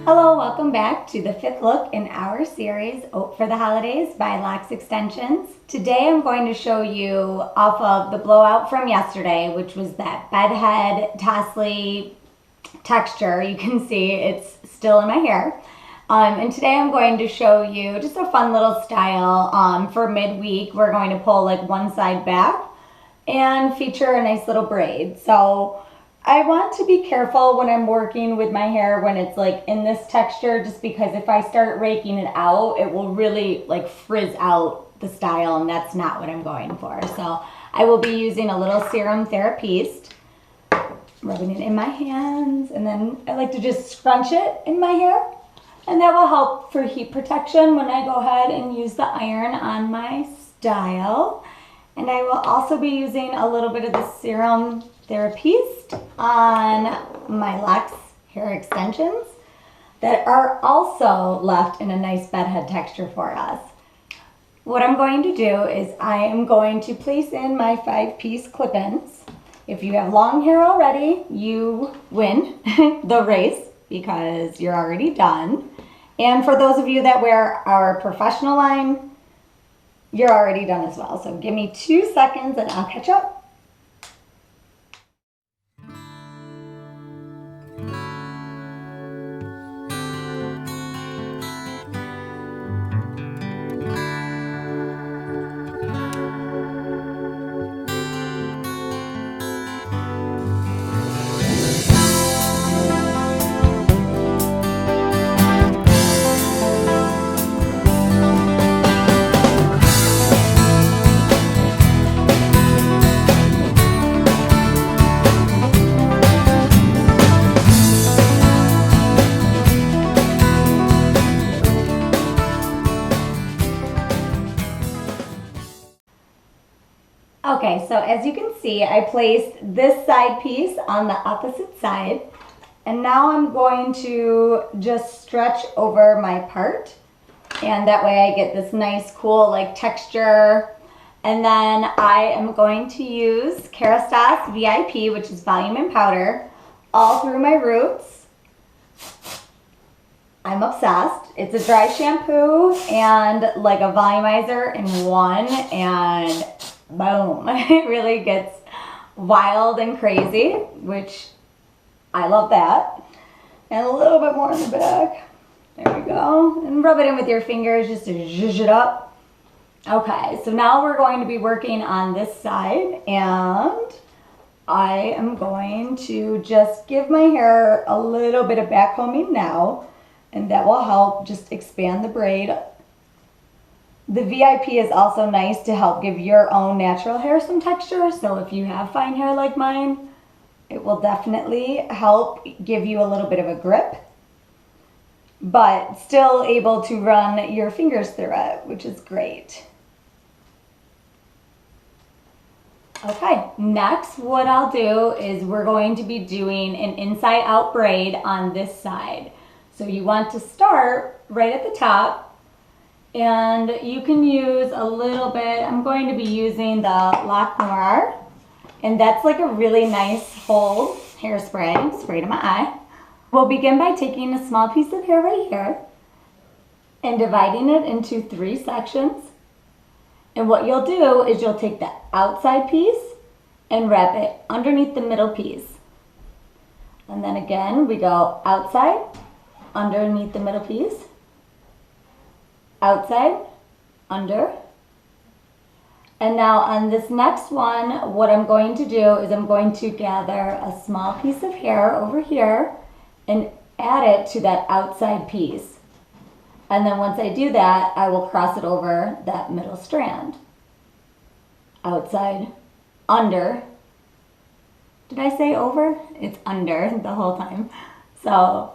Hello, welcome back to the fifth look in our series, Haute for the Holidays by LOX Extensions. Today I'm going to show you off of the blowout from yesterday, which was that bedhead tassely texture. You can see it's still in my hair. And today I'm going to show you just a fun little style. For midweek, we're going to pull like one side back and feature a nice little braid. So I want to be careful when I'm working with my hair when it's like in this texture, just because if I start raking it out, it will really like frizz out the style, and that's not what I'm going for. So I will be using a little serum Therapiste, rubbing it in my hands, and then I like to just scrunch it in my hair, and that will help for heat protection when I go ahead and use the iron on my style. And I will also be using a little bit of the serum Therapiste on my LOX Hair Extensions that are also left in a nice bedhead texture for us. What I'm going to do is I am going to place in my 5-piece clip-ins. If you have long hair already, you win the race because you're already done. And for those of you that wear our professional line, you're already done as well. So give me 2 seconds and I'll catch up. Okay, so as you can see, I placed this side piece on the opposite side, and now I'm going to just stretch over my part, and that way I get this nice cool like texture. And then I am going to use Kerastase VIP, which is volume and powder, all through my roots. I'm obsessed. It's a dry shampoo and like a volumizer in one, and boom, it really gets wild and crazy, which I love that. And a little bit more in the back. There we go. And rub it in with your fingers just to zhuzh it up. Okay, so now we're going to be working on this side, and I am going to just give my hair a little bit of back combing now, and that will help just expand the braid. The VIP is also nice to help give your own natural hair some texture. So if you have fine hair like mine, it will definitely help give you a little bit of a grip, but still able to run your fingers through it, which is great. Okay, next what I'll do is we're going to be doing an inside out braid on this side. So you want to start right at the top, and you can use a little bit. I'm going to be using the Lac Noir, and that's like a really nice hold hairspray, spray to my eye. We'll begin by taking a small piece of hair right here and dividing it into 3 sections. And what you'll do is you'll take the outside piece and wrap it underneath the middle piece. And then again, we go outside, underneath the middle piece, outside, under. And now on this next one, what I'm going to do is I'm going to gather a small piece of hair over here and add it to that outside piece. And then once I do that, I will cross it over that middle strand. Outside, under. Did I say over? It's under the whole time. So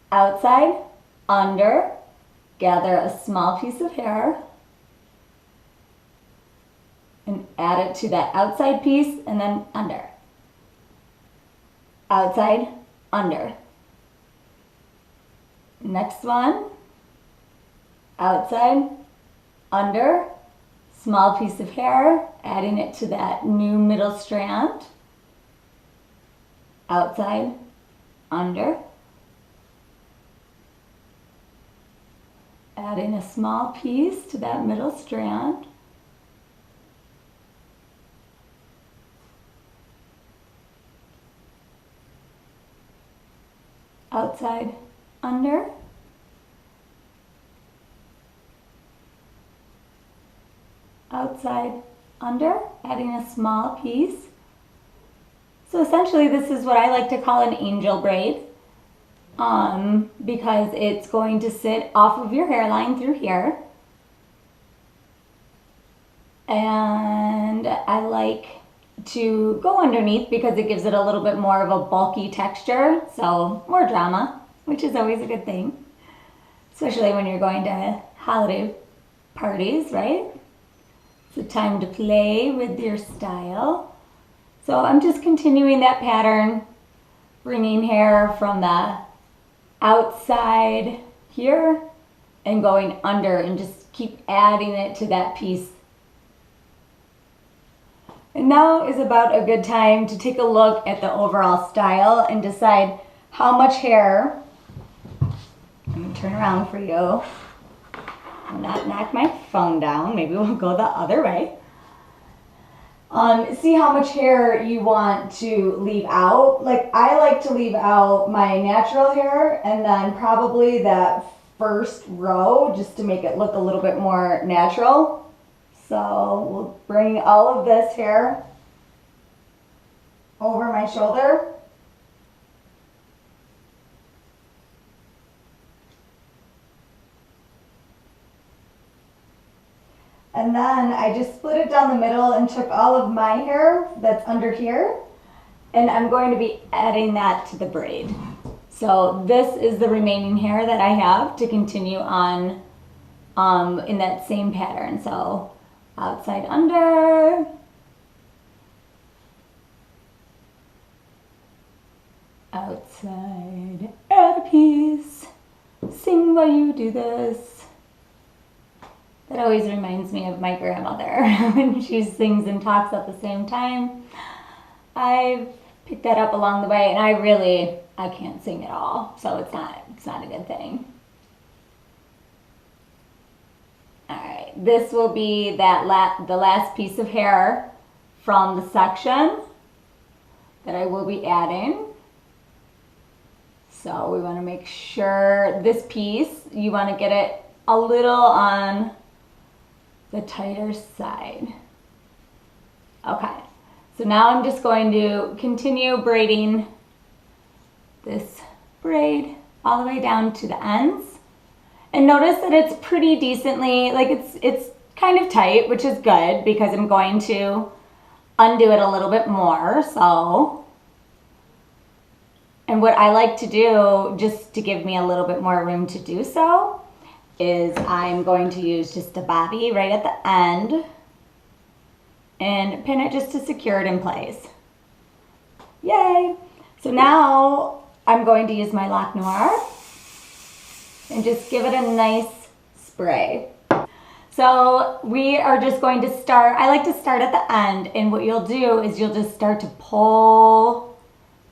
outside, under, gather a small piece of hair and add it to that outside piece, and then under. Outside, under. Next one, outside, under, small piece of hair, adding it to that new middle strand. Outside, under, Adding a small piece to that middle strand. Outside, under. Outside, under, adding a small piece. So essentially this is what I like to call an angel braid, because it's going to sit off of your hairline through here. And I like to go underneath because it gives it a little bit more of a bulky texture, so more drama, which is always a good thing, especially when you're going to holiday parties, right? It's a time to play with your style. So I'm just continuing that pattern, bringing hair from the outside here and going under, and just keep adding it to that piece. And now is about a good time to take a look at the overall style and decide how much hair. Let me turn around for you. I'll not knock my phone down. Maybe we'll go the other way. See how much hair you want to leave out. Like, I like to leave out my natural hair and then probably that first row just to make it look a little bit more natural. So we'll bring all of this hair over my shoulder. And then I just split it down the middle and took all of my hair that's under here, and I'm going to be adding that to the braid. So this is the remaining hair that I have to continue on in that same pattern. So outside under, outside add a piece, sing while you do this. That always reminds me of my grandmother when she sings and talks at the same time. I've picked that up along the way, and I can't sing at all, so it's not a good thing. Alright, this will be that the last piece of hair from the section that I will be adding. So we want to make sure this piece, you want to get it a little on the tighter side. Okay, so now I'm just going to continue braiding this braid all the way down to the ends. And notice that it's pretty decently, like it's kind of tight, which is good because I'm going to undo it a little bit more, so. And what I like to do, just to give me a little bit more room to do so, is I'm going to use just a bobby right at the end and pin it just to secure it in place. Yay! So now I'm going to use my Lac Noir and just give it a nice spray. So we are just going to start, I like to start at the end, and what you'll do is you'll just start to pull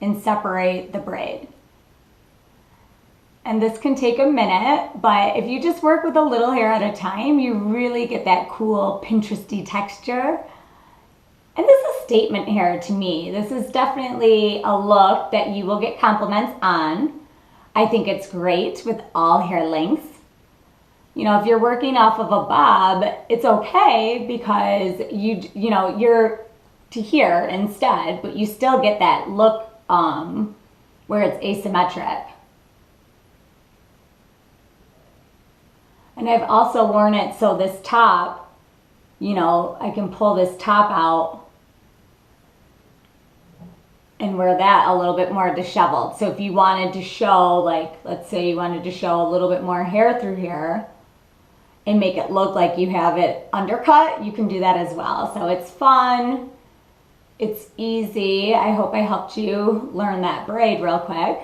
and separate the braid. And this can take a minute, but if you just work with a little hair at a time, you really get that cool Pinteresty texture. And this is a statement hair to me. This is definitely a look that you will get compliments on. I think it's great with all hair lengths. You know, if you're working off of a bob, it's okay because you know, you're to here instead, but you still get that look where it's asymmetric. And I've also worn it so this top, you know, I can pull this top out and wear that a little bit more disheveled. So if you wanted to show, like, let's say you wanted to show a little bit more hair through here and make it look like you have it undercut, you can do that as well. So it's fun, it's easy. I hope I helped you learn that braid real quick.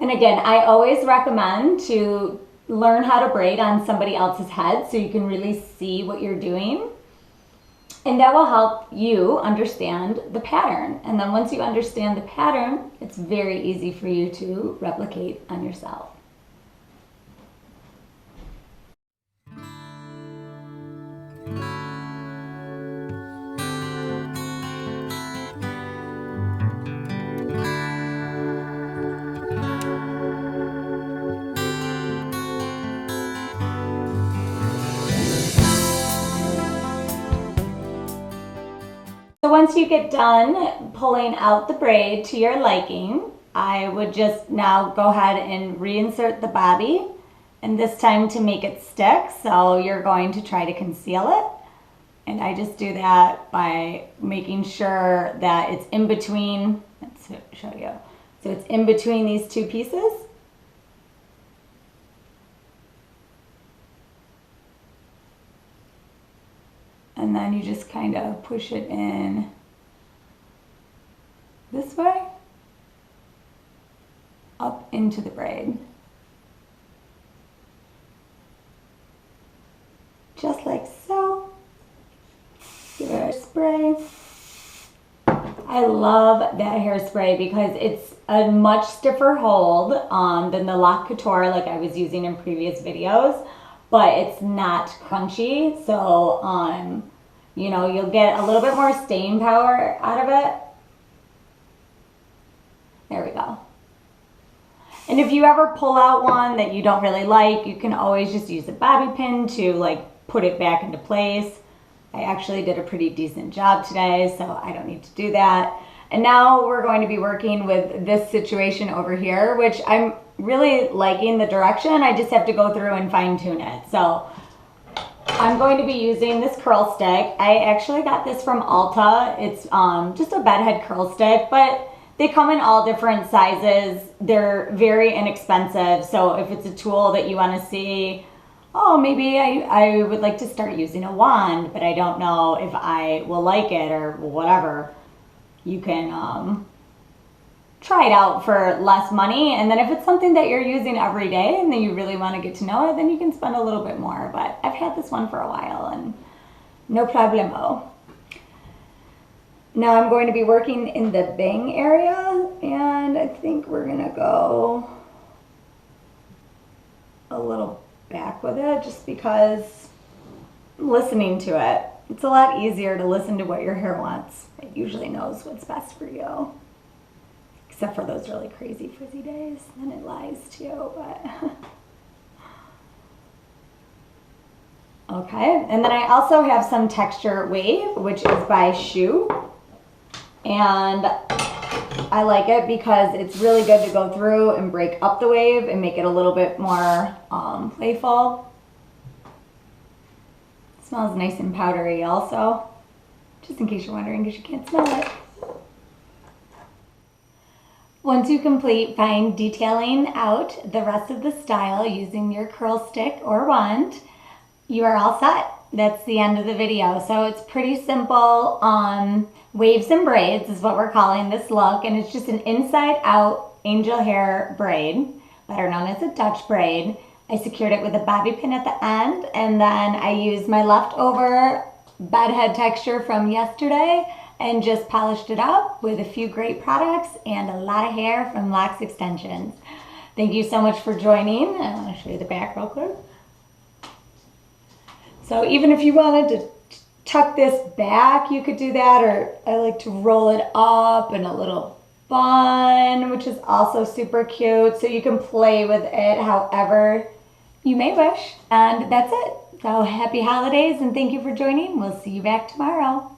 And again, I always recommend to learn how to braid on somebody else's head so you can really see what you're doing. And that will help you understand the pattern. And then once you understand the pattern, it's very easy for you to replicate on yourself. once you get done pulling out the braid to your liking, I would just now go ahead and reinsert the bobby, and this time to make it stick, so you're going to try to conceal it. And I just do that by making sure that it's in between, let's show you. So it's in between these two pieces. And then you just kind of push it in this way, up into the braid. Just like so. Give it a spray. I love that hairspray because it's a much stiffer hold than the LOX Couture like I was using in previous videos, but it's not crunchy, so you know, you'll get a little bit more staying power out of it. There we go. And if you ever pull out one that you don't really like, you can always just use a bobby pin to like put it back into place. I actually did a pretty decent job today, so I don't need to do that. And now we're going to be working with this situation over here, which I'm really liking the direction. I just have to go through and fine tune it. So I'm going to be using this curl stick. I actually got this from Haute. It's just a bedhead curl stick, but they come in all different sizes. They're very inexpensive. So if it's a tool that you want to see, oh, maybe I would like to start using a wand, but I don't know if I will like it or whatever, you can try it out for less money. And then if it's something that you're using every day and then you really want to get to know it, then you can spend a little bit more. But I've had this one for a while and no problemo. Now I'm going to be working in the bang area, and I think we're gonna go a little back with it just because I'm listening to it. It's a lot easier to listen to what your hair wants. It usually knows what's best for you. Except for those really crazy frizzy days, then it lies to you, but. Okay, and then I also have some texture wave, which is by Shoe. And I like it because it's really good to go through and break up the wave and make it a little bit more playful. It smells nice and powdery also, just in case you're wondering because you can't smell it. Once you complete fine detailing out the rest of the style using your curl stick or wand, you are all set. That's the end of the video. So it's pretty simple. Waves and braids is what we're calling this look, and it's just an inside out angel hair braid, better known as a Dutch braid. I secured it with a bobby pin at the end, and then I used my leftover bedhead texture from yesterday and just polished it up with a few great products and a lot of hair from LOX Extensions. Thank you so much for joining. I want to show you the back real quick. So even if you wanted to tuck this back, you could do that, or I like to roll it up in a little bun, which is also super cute. So you can play with it however you may wish. And that's it. So happy holidays and thank you for joining. We'll see you back tomorrow.